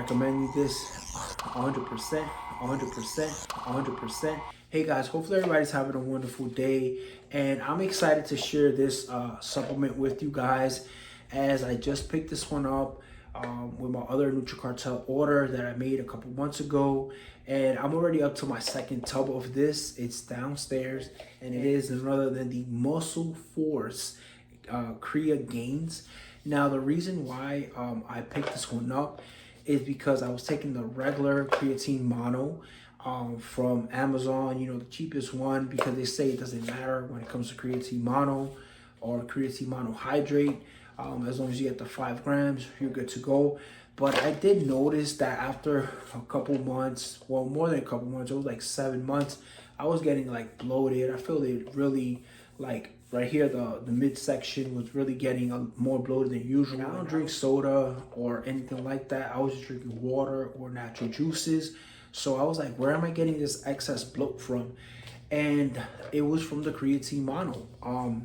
recommend you this 100%, 100%, 100%. Hey guys, hopefully everybody's having a wonderful day, and I'm excited to share this supplement with you guys, as I just picked this one up with my other NutriCartel order that I made a couple months ago, and I'm already up to my second tub of this. It's downstairs, and it is none other than the Muscle Force Crea-Gainz. Now, the reason why I picked this one up is because I was taking the regular creatine mono from Amazon, you know, the cheapest one, because they say it doesn't matter when it comes to creatine mono or creatine monohydrate. As long as you get the 5 grams, you're good to go. But I did notice that after a couple months, well, more than a couple months, it was like 7 months, I was getting like bloated. I feel it really, like right here, the midsection was really getting more bloated than usual. I don't drink soda or anything like that. I was just drinking water or natural juices. So I was like, where am I getting this excess bloat from? And it was from the creatine mono.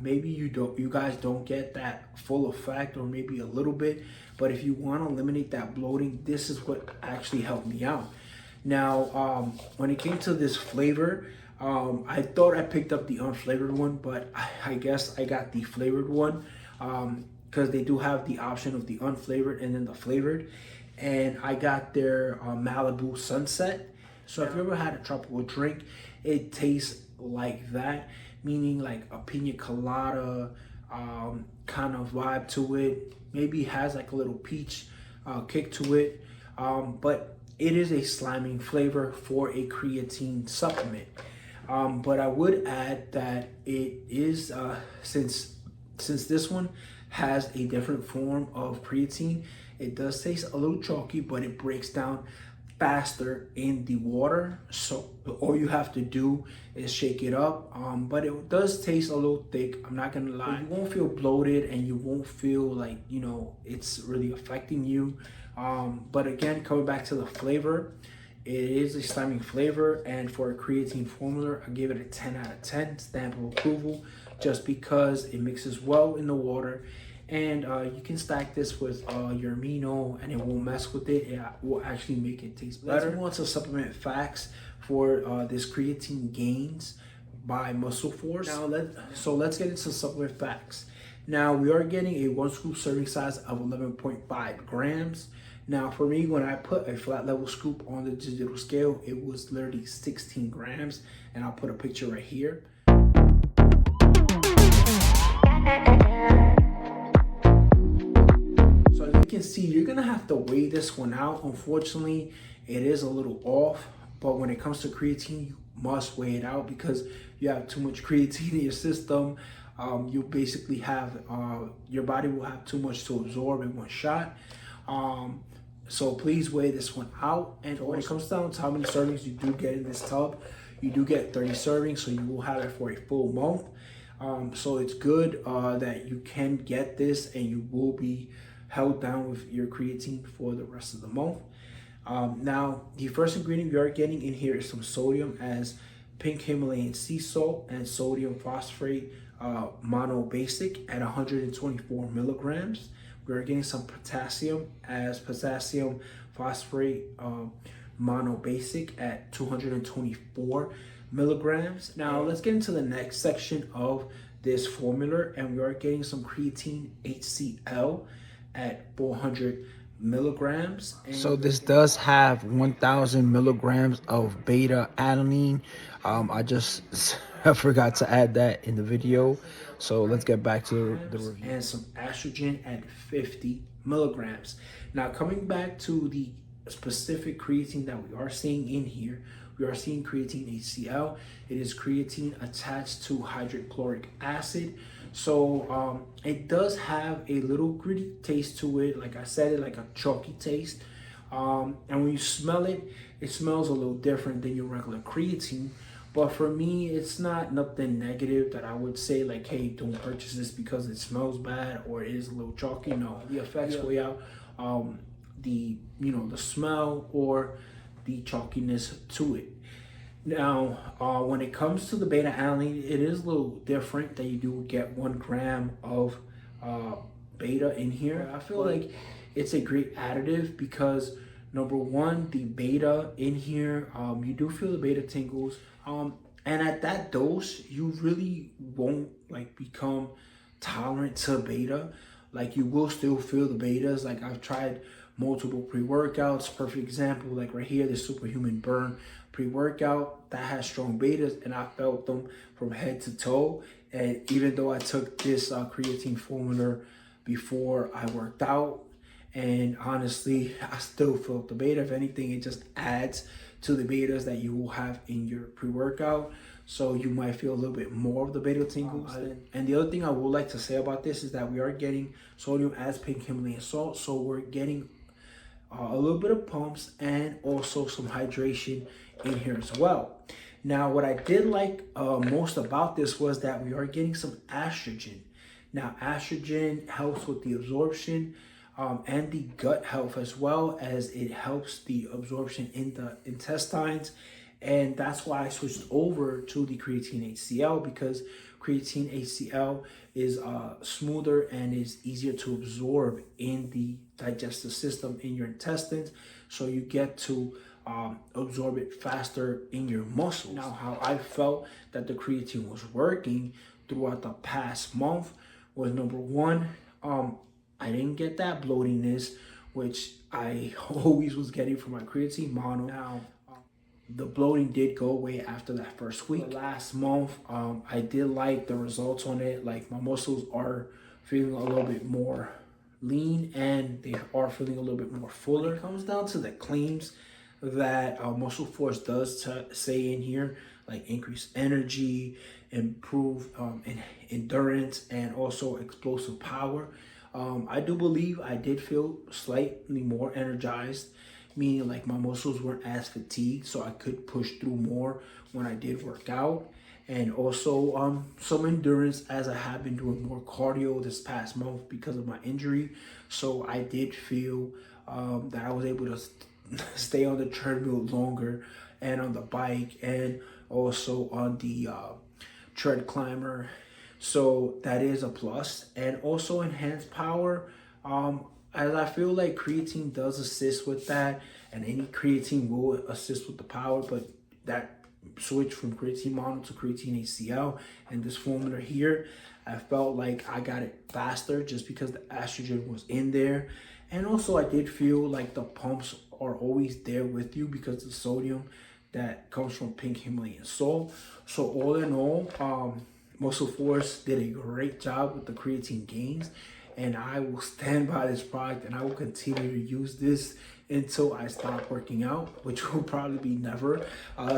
Maybe you guys don't get that full effect, or maybe a little bit, but if you want to eliminate that bloating, this is what actually helped me out. Now, when it came to this flavor, I thought I picked up the unflavored one, but I guess I got the flavored one, because they do have the option of the unflavored and then the flavored. And I got their Malibu Sunset. So if you ever had a tropical drink, it tastes like that, meaning like a pina colada kind of vibe to it. Maybe has like a little peach kick to it, but it is a sliming flavor for a creatine supplement. But I would add that it is, since this one has a different form of creatine, it does taste a little chalky, but it breaks down faster in the water. So all you have to do is shake it up. But it does taste a little thick, I'm not gonna lie. You won't feel bloated, and you won't feel like, you know, it's really affecting you. But again, coming back to the flavor, it is a sliming flavor, and for a creatine formula, I give it a 10 out of 10 stamp of approval, just because it mixes well in the water. And you can stack this with your amino, and it won't mess with it. It will actually make it taste better. Let's move on to supplement facts for this Crea-Gainz by Muscle Force. Now let's get into supplement facts. Now, we are getting a 1 scoop serving size of 11.5 grams. Now, for me, when I put a flat level scoop on the digital scale, it was literally 16 grams, and I'll put a picture right here. You can see, you're gonna have to weigh this one out. Unfortunately, it is a little off, but when it comes to creatine, you must weigh it out, because you have too much creatine in your system. You basically have your body will have too much to absorb in one shot. So please weigh this one out. And when it comes down to how many servings you do get in this tub, you do get 30 servings, so you will have it for a full month. So it's good that you can get this, and you will be held down with your creatine for the rest of the month. Now, the first ingredient we are getting in here is some sodium, as pink Himalayan sea salt and sodium phosphate mono basic at 124 milligrams. We are getting some potassium, as potassium phosphate mono basic at 224 milligrams. Now, let's get into the next section of this formula, and we are getting some creatine HCl at 400 milligrams. So this does have 1000 milligrams of beta alanine. I forgot to add that in the video, so let's get back to the review. And some estrogen at 50 milligrams. Now, coming back to the specific creatine that we are seeing in here, we are seeing creatine HCl. It is creatine attached to hydrochloric acid. So it does have a little gritty taste to it. Like I said, like a chalky taste. And when you smell it, it smells a little different than your regular creatine. But for me, it's not nothing negative that I would say like, hey, don't purchase this because it smells bad or it is a little chalky. No, the effects weigh out the smell or the chalkiness to it. Now, when it comes to the beta alanine, it is a little different that you do get 1 gram of beta in here. I feel like it's a great additive because Number one, the beta in here, you do feel the beta tingles. And at that dose, you really won't like become tolerant to beta. Like you will still feel the betas. Like I've tried multiple pre-workouts. Perfect example, like right here, the Superhuman Burn pre-workout that has strong betas, and I felt them from head to toe. And even though I took this creatine formula before I worked out, and honestly, I still felt the beta. If anything, it just adds to the betas that you will have in your pre-workout. So you might feel a little bit more of the beta tingles. And the other thing I would like to say about this is that we are getting sodium as pink Himalayan salt. So we're getting a little bit of pumps and also some hydration in here as well. Now, what I did like most about this was that we are getting some estrogen. Now, estrogen helps with the absorption and the gut health, as well as it helps the absorption in the intestines. And that's why I switched over to the creatine HCl, because creatine HCl is smoother and is easier to absorb in the digestive system, in your intestines. So you get to absorb it faster in your muscles. Now, how I felt that the creatine was working throughout the past month was, number one, I didn't get that bloatiness, which I always was getting from my creatine mono. Now, the bloating did go away after that first week. The last month, I did like the results on it. Like my muscles are feeling a little bit more lean and they are feeling a little bit more fuller. When it comes down to the claims that Muscle Force does say in here, like increase energy, improve endurance, and also explosive power. I do believe I did feel slightly more energized, meaning like my muscles weren't as fatigued, so I could push through more when I did work out. And also some endurance, as I have been doing more cardio this past month because of my injury. So I did feel that I was able to stay on the treadmill longer, and on the bike, and also on the tread climber. So that is a plus. And also enhanced power, as I feel like creatine does assist with that, and any creatine will assist with the power. But that switch from creatine mono to creatine HCl and this formula here, I felt like I got it faster just because the estrogen was in there. And also I did feel like the pumps are always there with you because of the sodium that comes from pink Himalayan salt. So all in all, Muscle Force did a great job with the Crea-Gainz, and I will stand by this product, and I will continue to use this until I stop working out, which will probably be never.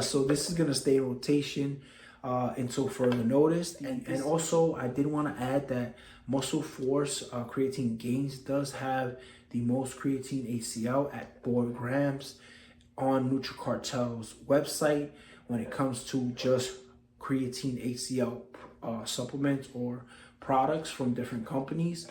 So this is gonna stay in rotation until further notice. And also I did want to add that Muscle Force Crea-Gainz does have the most creatine HCl at 4 grams on NutriCartel's website when it comes to just creatine HCl supplements or products from different companies.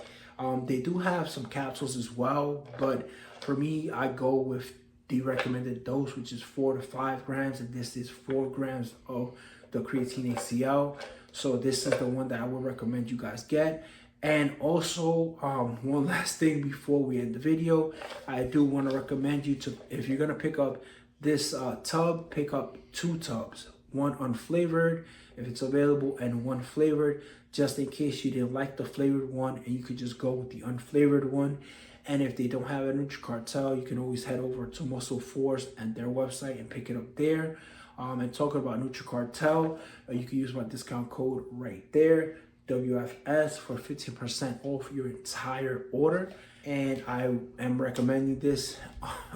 They do have some capsules as well, but for me, I go with the recommended dose, which is 4 to 5 grams, and this is 4 grams of the creatine HCl. So this is the one that I would recommend you guys get. And also, one last thing before we end the video, I do want to recommend you to, if you're gonna pick up this tub, pick up 2 tubs, one unflavored if it's available, and one flavored, just in case you didn't like the flavored one, and you could just go with the unflavored one. And if they don't have a NutriCartel, you can always head over to Muscle Force and their website and pick it up there. And talking about NutriCartel, you can use my discount code right there, WFS, for 15% off your entire order. And I am recommending this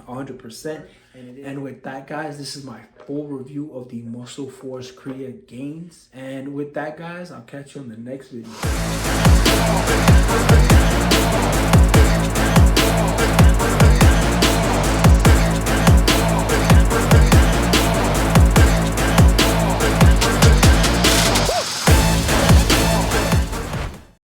100%. And with that, guys, this is my full review of the Muscle Force Crea-Gainz. And with that, guys, I'll catch you on the next video.